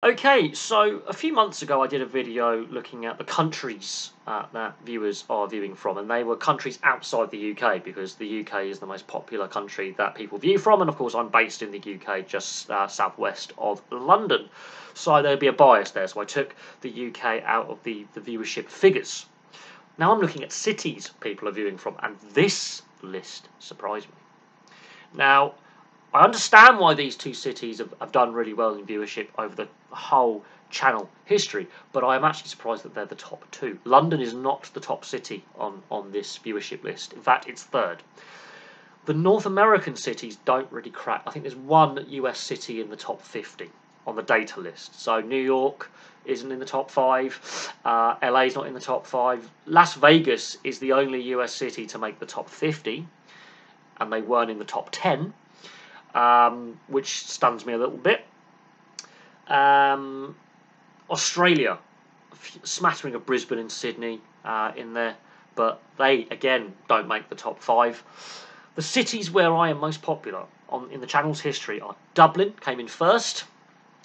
Okay, so a few months ago I did a video looking at the countries that viewers are viewing from, and they were countries outside the UK because the UK is the most popular country that people view from, and of course I'm based in the UK just southwest of London, so there'd be a bias there, so I took the UK out of the viewership figures. Now I'm looking at cities people are viewing from, and this list surprised me. Now, I understand why these two cities have done really well in viewership over the whole channel history, but I am actually surprised that they're the top two. London is not the top city on this viewership list. In fact, it's third. The North American cities don't really crack. I think there's one US city in the top 50 on the data list. So New York isn't in the top 5. LA's not in the top 5. Las Vegas is the only US city to make the top 50, and they weren't in the top 10. Which stuns me a little bit. Australia, a smattering of Brisbane and Sydney in there, but they again don't make the top 5. The cities where I am most popular in the channel's history are Dublin, came in first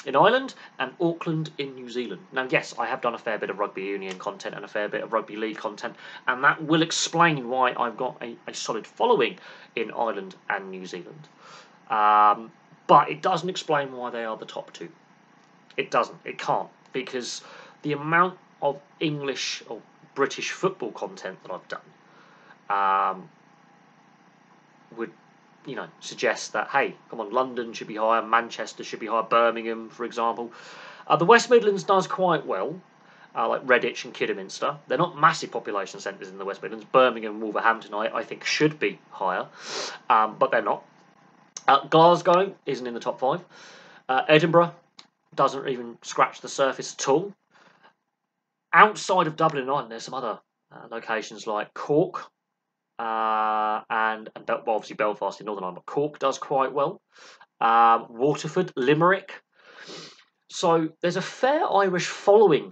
in Ireland, and Auckland in New Zealand. Now, yes, I have done a fair bit of rugby union content and a fair bit of rugby league content, and that will explain why I've got a solid following in Ireland and New Zealand. But it doesn't explain why they are the top two. It doesn't. It can't, because the amount of English or British football content that I've done would, suggest that, hey, come on, London should be higher, Manchester should be higher, Birmingham, for example. The West Midlands does quite well, like Redditch and Kidderminster. They're not massive population centres in the West Midlands. Birmingham and Wolverhampton, I think, should be higher, but they're not. Glasgow isn't in the top 5. Edinburgh doesn't even scratch the surface at all. Outside of Dublin and Ireland, there's some other locations like Cork and obviously Belfast in Northern Ireland, but Cork does quite well. Waterford, Limerick. So there's a fair Irish following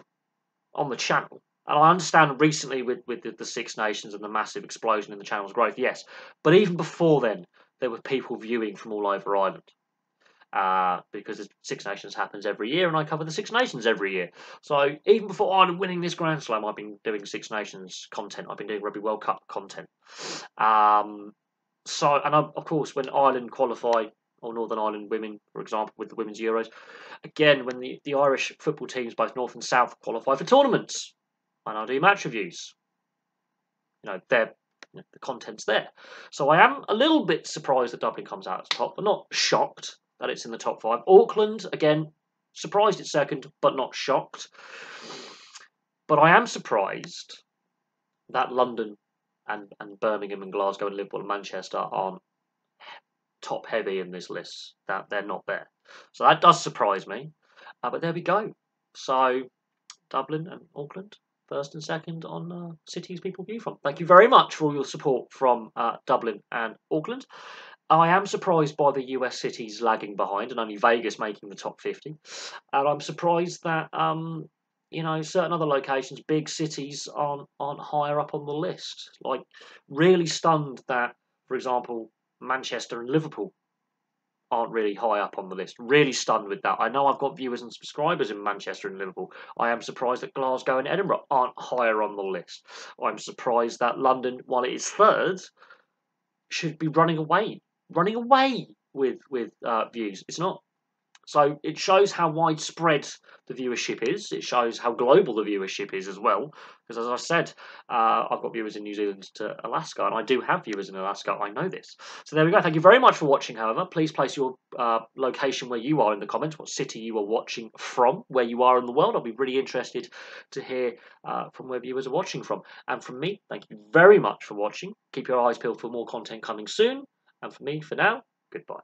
on the channel. And I understand recently with the Six Nations and the massive explosion in the channel's growth, yes. But even before then, there were people viewing from all over Ireland. Because the Six Nations happens every year, and I cover the Six Nations every year. So even before Ireland winning this Grand Slam, I've been doing Six Nations content. I've been doing Rugby World Cup content. Of course, when Ireland qualify, or Northern Ireland women, for example, with the Women's Euros, again, when the Irish football teams, both North and South, qualify for tournaments, and I do match reviews. The content's there. So I am a little bit surprised that Dublin comes out as top, but not shocked that it's in the top 5. Auckland, again, surprised it's second, but not shocked. But I am surprised that London and Birmingham and Glasgow and Liverpool and Manchester aren't top heavy in this list, that they're not there. So that does surprise me. But there we go. So Dublin and Auckland, first and second on cities people view from. Thank you very much for all your support from Dublin and Auckland. I am surprised by the US cities lagging behind and only Vegas making the top 50. And I'm surprised that certain other locations, big cities, aren't higher up on the list. Like, really stunned that, for example, Manchester and Liverpool aren't really high up on the list. Really stunned with that. I know I've got viewers and subscribers in Manchester and Liverpool. I am surprised that Glasgow and Edinburgh aren't higher on the list. I'm surprised that London, while it is third, should be running away with views. It's not. So it shows how widespread the viewership is. It shows how global the viewership is as well. Because as I said, I've got viewers in New Zealand to Alaska, and I do have viewers in Alaska. I know this. So there we go. Thank you very much for watching, however. Please place your location where you are in the comments, what city you are watching from, where you are in the world. I'll be really interested to hear from where viewers are watching from. And from me, thank you very much for watching. Keep your eyes peeled for more content coming soon. And for me, for now, goodbye.